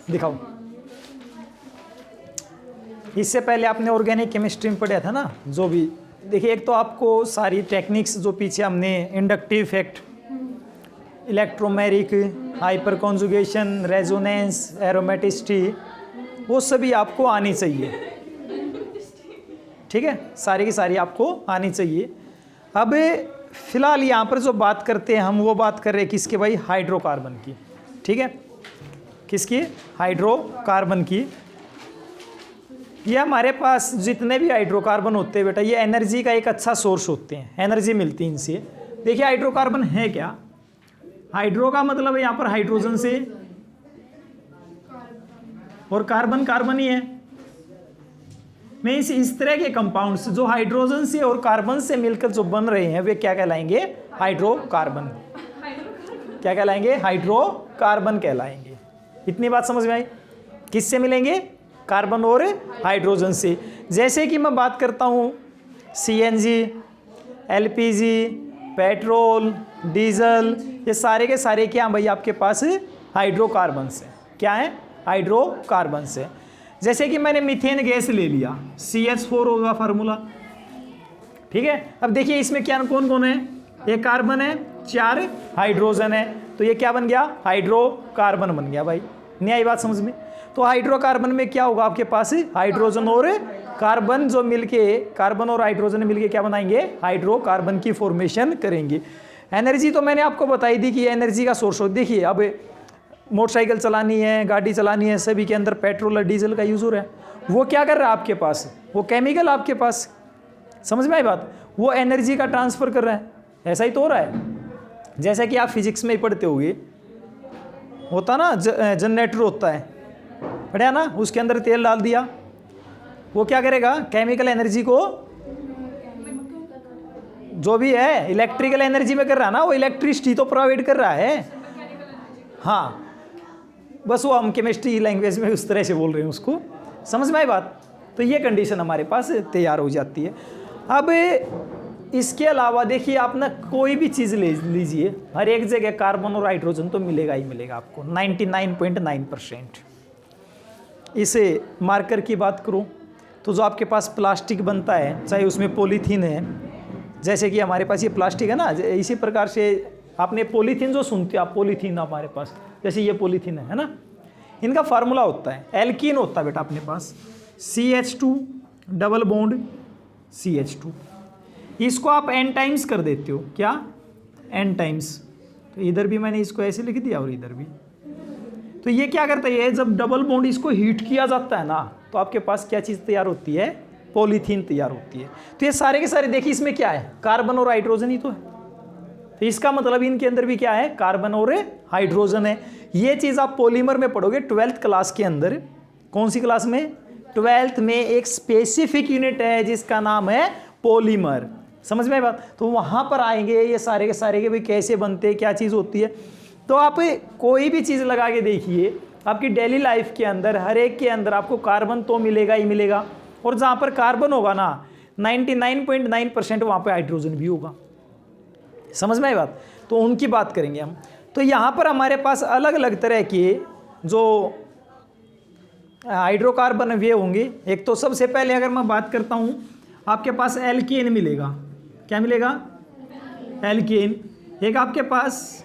दिखाओ। इससे पहले आपने ऑर्गेनिक केमिस्ट्री में पढ़ा था ना, जो भी देखिए, एक तो आपको सारी टेक्निक्स जो पीछे हमने inductive effect, electromeric, hyper conjugation, resonance, aromaticity, वो सभी आपको आनी चाहिए। ठीक है, सारी की सारी आपको आनी चाहिए। अब फिलहाल यहाँ पर जो बात करते हैं हम, वो बात कर रहे हैं किसके भाई? हाइड्रोकार्बन की। ठीक है, किसकी? हाइड्रोकार्बन की। ये हमारे पास जितने भी हाइड्रोकार्बन होते हैं बेटा, ये एनर्जी का एक अच्छा सोर्स होते हैं, एनर्जी मिलती है इनसे। देखिए हाइड्रोकार्बन है क्या? हाइड्रो का मतलब है यहाँ पर हाइड्रोजन से, और कार्बन कार्बन ही है। मैं इस तरह के कंपाउंड्स जो हाइड्रोजन से और कार्बन से मिलकर जो बन रहे हैं, वे क्या कहलाएंगे? हाइड्रोकार्बन। क्या कहलाएंगे? हाइड्रोकार्बन कहलाएंगे। इतनी बात समझ में आई? किससे मिलेंगे? कार्बन और हाइड्रोजन से। जैसे कि मैं बात करता हूँ सीएनजी, एलपीजी, पेट्रोल, डीजल, ये सारे के सारे क्या भाई आपके पास? हाइड्रोकार्बन से। क्या है? हाइड्रोकार्बन से। जैसे कि मैंने मीथेन गैस ले लिया, CH4 होगा फार्मूला। ठीक है, अब देखिए इसमें क्या कौन कौन है? एक कार्बन है, 4 हाइड्रोजन है, तो ये क्या बन गया? हाइड्रोकार्बन बन गया भाई। नहीं आई बात समझ में? तो हाइड्रोकार्बन में क्या होगा आपके पास? हाइड्रोजन और कार्बन जो मिलके, कार्बन और हाइड्रोजन मिलके क्या बनाएंगे? हाइड्रोकार्बन की फॉर्मेशन करेंगे। एनर्जी तो मैंने आपको बताई दी कि एनर्जी का सोर्स हो। देखिए अब मोटरसाइकिल चलानी है, गाड़ी चलानी है, सभी के अंदर पेट्रोल और डीजल का यूज हो रहा है। वो क्या कर रहा है आपके पास? वो केमिकल आपके पास, समझ में आई बात? वो एनर्जी का ट्रांसफर कर रहा है। ऐसा ही तो हो रहा है। जैसा कि आप फिजिक्स में ही पढ़ते होगे, होता ना जनरेटर होता है, पढ़ा ना? उसके अंदर तेल डाल दिया, वो क्या करेगा? केमिकल एनर्जी को, जो भी है इलेक्ट्रिकल एनर्जी में कर रहा है ना, वो इलेक्ट्रिसिटी तो प्रोवाइड कर रहा है। हाँ, बस वो हम केमिस्ट्री लैंग्वेज में उस तरह से बोल रहे हैं उसको, समझ में आई बात? तो ये कंडीशन हमारे पास तैयार हो जाती है। अब इसके अलावा देखिए, आप ना कोई भी चीज़ ले लीजिए, हर एक जगह कार्बन और हाइड्रोजन तो मिलेगा ही मिलेगा आपको, 99.9%। इसे मार्कर की बात करूँ तो जो आपके पास प्लास्टिक बनता है, चाहे उसमें पॉलीथीन है, जैसे कि हमारे पास ये प्लास्टिक है ना, इसी प्रकार से आपने पॉलीथीन जो सुनते हो आप, पॉलीथीन हमारे पास, जैसे ये पॉलीथीन है ना, इनका फार्मूला होता है, एल्कीन होता है बेटा अपने पास, CH2 डबल बॉन्ड CH2। इसको आप n टाइम्स कर देते हो। क्या? n times. तो इधर भी मैंने इसको ऐसे लिख दिया और इधर भी। तो ये क्या करता है? जब डबल बॉन्ड इसको हीट किया जाता है ना, तो आपके पास क्या चीज़ तैयार होती है? पॉलीथीन तैयार होती है। तो ये सारे के सारे देखिए, इसमें क्या है? कार्बन और हाइड्रोजन ही तो है। तो इसका मतलब इनके अंदर भी क्या है? कार्बन और हाइड्रोजन है। ये चीज़ आप पॉलीमर में पढ़ोगे 12th क्लास के अंदर। कौन सी क्लास में? 12th में एक स्पेसिफिक यूनिट है जिसका नाम है पॉलीमर। समझ में बात? तो वहाँ पर आएंगे ये सारे के सारे के भाई कैसे बनते हैं, क्या चीज़ होती है। तो आप कोई भी चीज़ लगा के देखिए, आपकी डेली लाइफ के अंदर हर एक के अंदर आपको कार्बन तो मिलेगा ही मिलेगा, और जहाँ पर कार्बन होगा ना 99.9% वहाँ पर हाइड्रोजन भी होगा। समझ में आई बात? तो उनकी बात करेंगे हम। तो यहाँ पर हमारे पास अलग अलग तरह के जो हाइड्रोकार्बन वे होंगे। एक तो सबसे पहले अगर मैं बात करता हूँ, आपके पास एल्केन मिलेगा। क्या मिलेगा? एल्केन। एक आपके पास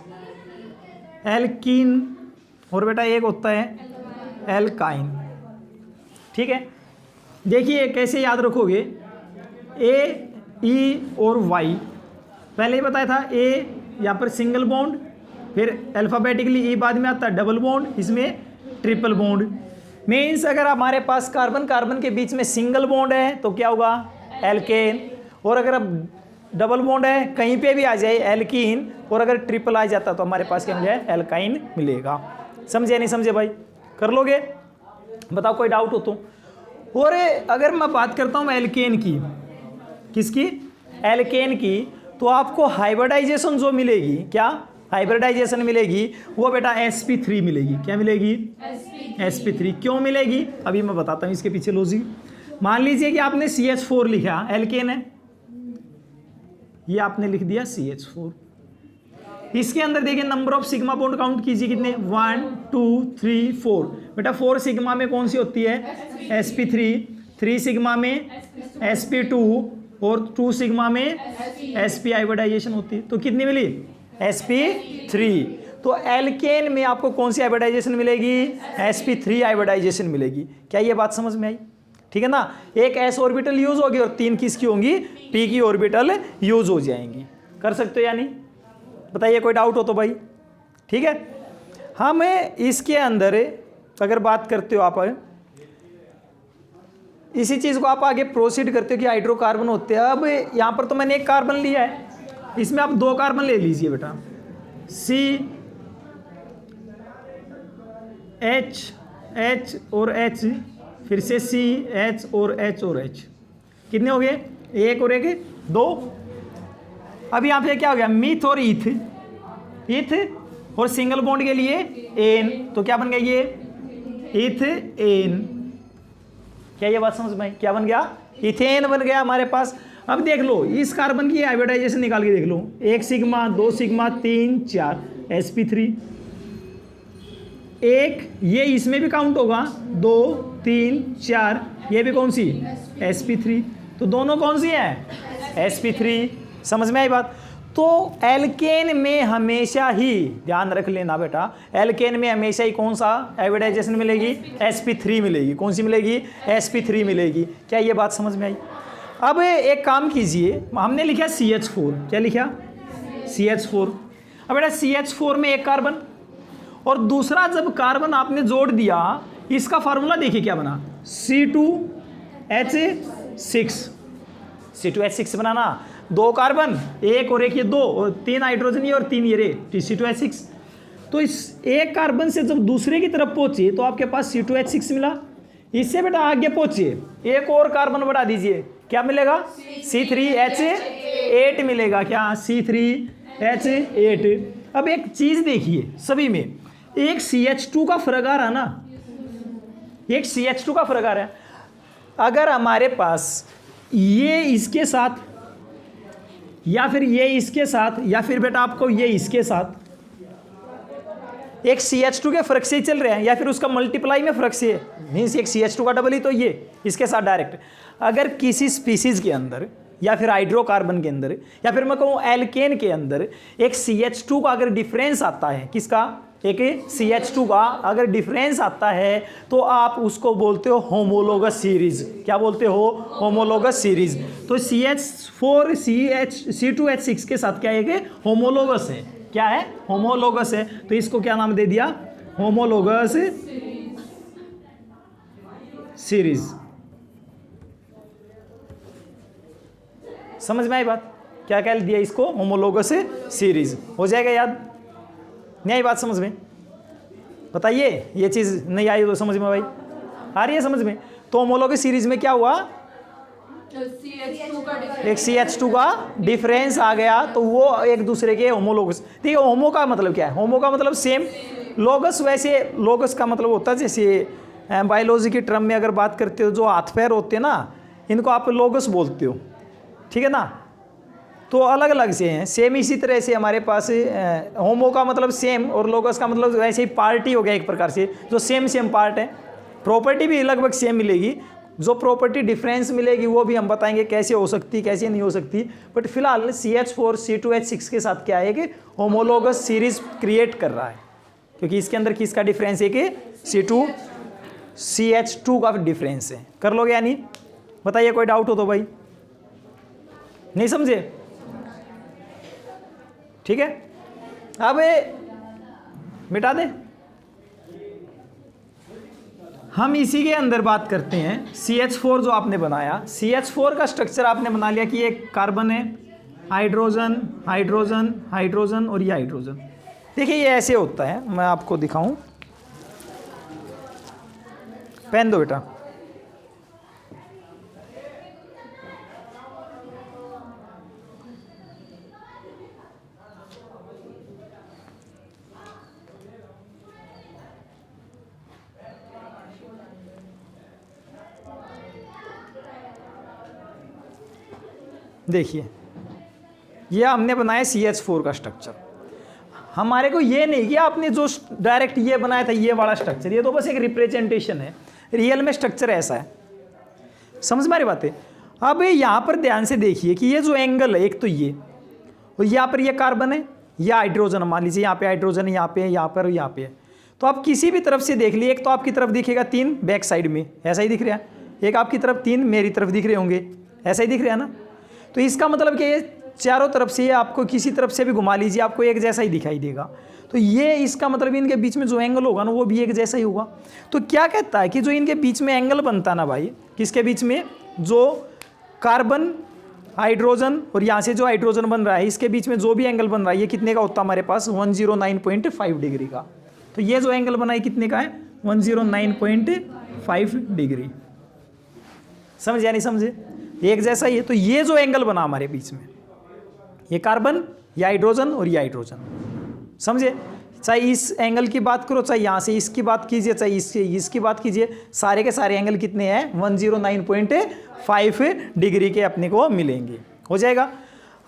एल्कीन, और बेटा एक होता है एल्काइन। ठीक है, देखिए कैसे याद रखोगे, A, E और Y। पहले ही बताया था, A यहाँ पर सिंगल बॉन्ड, फिर अल्फ़ाबेटिकली E बाद में आता है डबल बॉन्ड, इसमें ट्रिपल बॉन्ड। मीन्स अगर हमारे पास कार्बन कार्बन के बीच में सिंगल बॉन्ड है तो क्या होगा? एल्केन। और अगर अब डबल बॉन्ड है कहीं पे भी आ जाए एल्कीन, और अगर ट्रिपल आ जाता तो हमारे पास क्या मिलेगा? एल्काइन मिलेगा। समझे नहीं समझे भाई? कर लोगे? बताओ कोई डाउट हो तो। और अगर मैं बात करता हूँ एल्केन की, किसकी? एल्केन की, तो आपको हाइब्रिडाइजेशन जो मिलेगी, क्या हाइब्रिडाइजेशन मिलेगी? वो बेटा sp3 मिलेगी। क्या मिलेगी? sp3। क्यों मिलेगी? अभी मैं बताता हूँ इसके पीछे लॉजिक। मान लीजिए कि आपने CH4 लिखा, एल्केन है, ये आपने लिख दिया CH4। इसके अंदर देखिए number of sigma bond count कीजिए कितने 1 2 3 4। बेटा 4 सिग्मा में कौन सी होती है sp3, 3 सिग्मा में sp2 और 2 सिग्मा में sp हाइब्रिडाइजेशन होती है। तो कितनी मिली sp3। तो एल्केन में आपको कौन सी हाइब्रिडाइजेशन मिलेगी sp3 हाइब्रिडाइजेशन मिलेगी। क्या ये बात समझ में आई? ठीक है ना। एक s ऑर्बिटल यूज होगी और 3 किसकी होंगी p की ऑर्बिटल यूज हो जाएंगी। कर सकते हो या नहीं बताइए, कोई डाउट हो तो भाई। ठीक है। हम इसके अंदर अगर बात करते हो आप इसी चीज को आप आगे प्रोसीड करते हो कि हाइड्रोकार्बन होते हैं। अब यहां पर तो मैंने एक कार्बन लिया है, इसमें आप 2 कार्बन ले लीजिए बेटा, C H और H, फिर से C H और H। कितने हो गए? 1 और 1 2। अब यहाँ पे क्या हो गया मिथ और ईथ और सिंगल बॉन्ड के लिए एन, तो क्या बन गया ये इथ एन। क्या ये बात समझ में आई? क्या बन गया इथेन बन गया हमारे पास। अब देख लो इस कार्बन की हाइब्रिडाइजेशन निकाल के देख लो, 1 सिग्मा 2 सिग्मा 3 4 sp3, एक ये इसमें भी काउंट होगा 2 3 4, ये भी कौन सी sp3, तो दोनों कौन सी है sp3। समझ में आई बात? तो एल्केन में हमेशा ही ध्यान रख लेना बेटा, एल्केन में हमेशा ही कौन सा हाइब्रिडाइजेशन मिलेगी sp3 मिलेगी। कौन सी मिलेगी sp3 मिलेगी। क्या ये बात समझ में आई? अब एक काम कीजिए, हमने लिखा CH4, क्या लिखा CH4। अब बेटा CH4 में एक कार्बन और दूसरा जब कार्बन आपने जोड़ दिया, इसका फार्मूला देखिए क्या बना C2H6 बनाना, 2 कार्बन 1 और 1 ये 2 और 3 हाइड्रोजन ये और 3 ये रे C2H6। तो इस एक कार्बन से जब दूसरे की तरफ पहुंचे तो आपके पास C2H6 मिला। इससे बेटा आगे पहुंचे एक और कार्बन बढ़ा दीजिए, क्या मिलेगा C3H8 मिलेगा। क्या C3H8। अब एक चीज देखिए सभी में एक CH2 का फर्क आ रहा ना, एक CH2 का फर्क आ रहा है। अगर हमारे पास ये इसके साथ या फिर ये इसके साथ या फिर बेटा आपको ये इसके साथ एक CH2 के फर्क से ही चल रहे हैं या फिर उसका मल्टीप्लाई में फर्क से, मीन्स एक CH2 का डबल ही तो ये इसके साथ डायरेक्ट। अगर किसी स्पीसीज के अंदर या फिर हाइड्रोकार्बन के अंदर या फिर मैं कहूँ एल्केन के अंदर एक CH2 का अगर डिफरेंस आता है, किसका एक CH2 का अगर डिफरेंस आता है तो आप उसको बोलते हो होमोलोगस सीरीज। क्या बोलते हो होमोलोगस सीरीज। तो CH4 C2H6 के साथ क्या है कि होमोलोगस है। क्या है होमोलोगस है, तो इसको क्या नाम दे दिया होमोलोगस सीरीज। समझ में आई बात? क्या कह दिया इसको होमोलोगस सीरीज। हो जाएगा याद? नहीं आई बात समझ में? बताइए ये चीज़ नहीं आई तो समझ में भाई आ रही है समझ में? तो होमोलोगस सीरीज में क्या हुआ एक CH2 का डिफरेंस आ गया तो वो एक दूसरे के होमोलोगस। देखिए होमो का मतलब क्या है? होमो का मतलब सेम, लोगस वैसे लोगस का मतलब होता है जैसे बायोलॉजी की टर्म में अगर बात करते हो जो हाथ पैर होते हैं ना इनको आप लोगस बोलते हो, ठीक है ना। तो अलग अलग से हैं, सेम इसी तरह से हमारे पास होमो का मतलब सेम और लोगस का मतलब वैसे ही पार्टी हो गया एक प्रकार से, जो सेम पार्ट है। प्रॉपर्टी भी लगभग सेम मिलेगी, जो प्रॉपर्टी डिफरेंस मिलेगी वो भी हम बताएंगे कैसे हो सकती कैसे नहीं हो सकती। बट फिलहाल CH4 C2H6 के साथ क्या है कि होमोलोगस सीरीज क्रिएट कर रहा है, क्योंकि इसके अंदर किसका डिफरेंस है कि CH2 का डिफरेंस है। कर लोगे या नहीं बताइए, कोई डाउट हो तो भाई। नहीं समझे? ठीक है, अब मिटा दे। हम इसी के अंदर बात करते हैं CH4 जो आपने बनाया, CH4 का स्ट्रक्चर आपने बना लिया कि एक कार्बन है, हाइड्रोजन हाइड्रोजन हाइड्रोजन और ये हाइड्रोजन। देखिए ये ऐसे होता है, मैं आपको दिखाऊं, पेन दो बेटा। देखिए ये हमने बनाया CH4 का स्ट्रक्चर। हमारे को ये नहीं कि आपने जो डायरेक्ट ये बनाया था ये वाला स्ट्रक्चर, ये तो बस एक रिप्रेजेंटेशन है, रियल में स्ट्रक्चर ऐसा है। समझ में आ रही बात है। अब यहाँ पर ध्यान से देखिए कि ये जो एंगल है, एक तो ये, और यहाँ पर ये कार्बन है, या हाइड्रोजन, मान लीजिए यहाँ पे हाइड्रोजन है, यहाँ पे, यहाँ पर, यहाँ पे। तो आप किसी भी तरफ से देख लिए, एक तो आपकी तरफ दिखेगा 3 बैक साइड में, ऐसा ही दिख रहा है, एक आपकी तरफ 3 मेरी तरफ दिख रहे होंगे, ऐसा ही दिख रहा है ना। तो इसका मतलब कि ये चारों तरफ से, ये आपको किसी तरफ से भी घुमा लीजिए, आपको एक जैसा ही दिखाई देगा। तो ये इसका मतलब इनके बीच में जो एंगल होगा ना, वो भी एक जैसा ही होगा। तो क्या कहता है कि जो इनके बीच में एंगल बनता ना भाई, किसके बीच में, जो कार्बन, हाइड्रोजन और यहाँ से जो हाइड्रोजन बन रहा है, इसके बीच में जो भी एंगल बन रहा है, ये कितने का होता है हमारे पास, 109.5 डिग्री का। तो ये जो एंगल बना है कितने का है, 109.5 डिग्री। समझे या नहीं समझे, एक जैसा ही है। तो ये जो एंगल बना हमारे बीच में, ये कार्बन, या हाइड्रोजन और ये हाइड्रोजन, समझे। चाहे इस एंगल की बात करो, चाहे यहाँ से इसकी बात कीजिए, चाहे इसकी बात कीजिए, सारे के सारे एंगल कितने हैं, 109.5 डिग्री के अपने को मिलेंगे। हो जाएगा।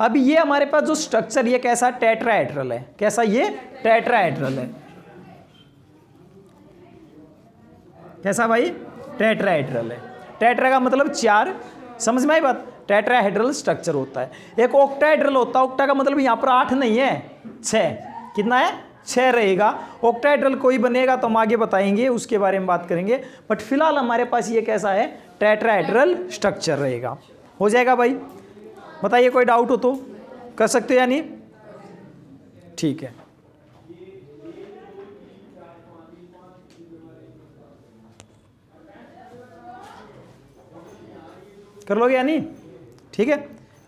अब ये हमारे पास जो स्ट्रक्चर, ये कैसा, टेट्राहेड्रल है। कैसा, ये टेट्राहेड्रल है। कैसा भाई, टेट्राहेड्रल है। टेट्रा का मतलब 4, समझ में आई बात। टेट्राहेड्रल स्ट्रक्चर होता है। एक ऑक्टाहेड्रल होता है, ऑक्टा का मतलब यहाँ पर 8 नहीं है, 6। कितना है, 6 रहेगा। ऑक्टाहेड्रल कोई बनेगा तो हम आगे बताएंगे, उसके बारे में बात करेंगे। बट फिलहाल हमारे पास ये कैसा है, टेट्राहेड्रल स्ट्रक्चर रहेगा। हो जाएगा भाई। बताइए, कोई डाउट हो तो कर सकते हो या नहीं, ठीक है। कर लोगे या नहीं, ठीक है।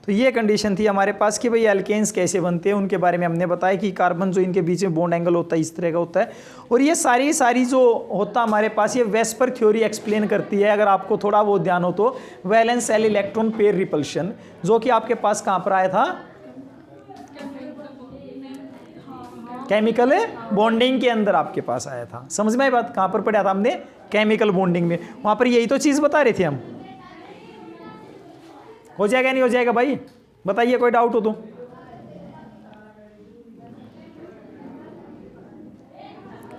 तो ये कंडीशन थी हमारे पास कि भाई एल्केन्स कैसे बनते हैं, उनके बारे में हमने बताया कि कार्बन जो इनके बीच में बॉन्ड एंगल होता है इस तरह का होता है। और ये सारी जो होता है हमारे पास, ये वेस्पर थ्योरी एक्सप्लेन करती है। अगर आपको थोड़ा बहुत ध्यान हो तो valence shell electron pair repulsion, जो कि आपके पास कहाँ पर आया था, केमिकल बॉन्डिंग के अंदर आपके पास आया था। समझ में आई बात, कहाँ पर पढ़ा था हमने, केमिकल बॉन्डिंग में। वहाँ पर यही तो चीज़ बता रहे थे हम। हो जाएगा नहीं हो जाएगा भाई, बताइए, कोई डाउट हो तो।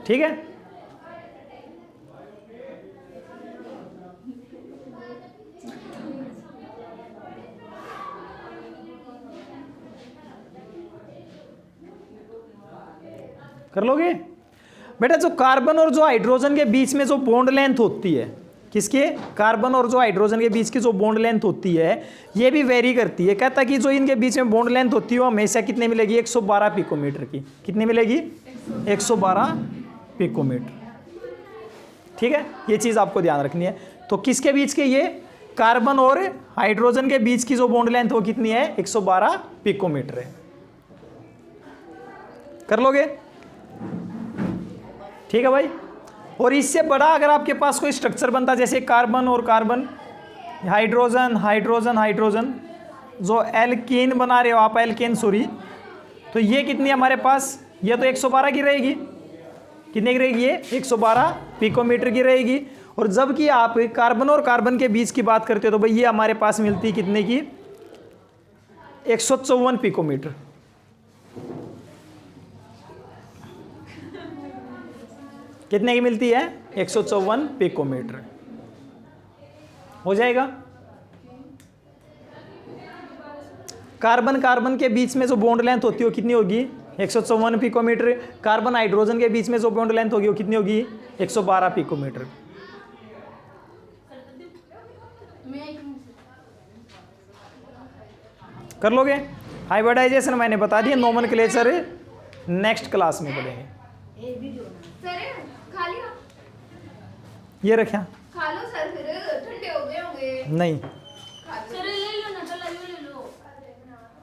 ठीक है, कर लोगे बेटा। जो कार्बन और जो हाइड्रोजन के बीच में जो बॉन्ड लेंथ होती है, किसके, कार्बन और जो हाइड्रोजन के बीच की जो बॉन्ड लेंथ होती है, ये भी वेरी करती है। कहता कि जो इनके बीच में बॉन्ड लेंथ होती है वो हमेशा कितने मिलेगी, 112 पिकोमीटर की। कितनी मिलेगी, 112 पिकोमीटर। ठीक है, ये चीज़ आपको ध्यान रखनी है। तो किसके बीच के, ये कार्बन और हाइड्रोजन के बीच की जो बॉन्ड लेंथ वो कितनी है, 112 पिकोमीटर है। कर लोगे, ठीक है भाई। और इससे बड़ा अगर आपके पास कोई स्ट्रक्चर बनता, जैसे कार्बन और कार्बन, हाइड्रोजन हाइड्रोजन हाइड्रोजन, जो एल्कीन बना रहे हो आप, एल्केन सॉरी, तो ये कितनी हमारे पास, ये तो 112 की रहेगी। कितने की रहेगी ये, 112 पिकोमीटर की रहेगी। और जबकि आप कार्बन और कार्बन के बीच की बात करते हो तो भाई ये हमारे पास मिलती है कितने की, 154 पिकोमीटर। कितने की मिलती है, 154 पिकोमीटर। हो जाएगा। कार्बन कार्बन के बीच में जो बॉन्ड लेंथ होती है वो कितनी होगी, 154 पिकोमीटर। कार्बन हाइड्रोजन के बीच में जो बॉन्ड लेंथ होगी वो कितनी होगी, 112 पिकोमीटर। कर लोगे। हाइब्रिडाइजेशन मैंने बता दिया, नोमेनक्लेचर नेक्स्ट क्लास में पढ़ेंगे। ये रखा, खा लो सर, फिर ठंडे हो गए होंगे। नहीं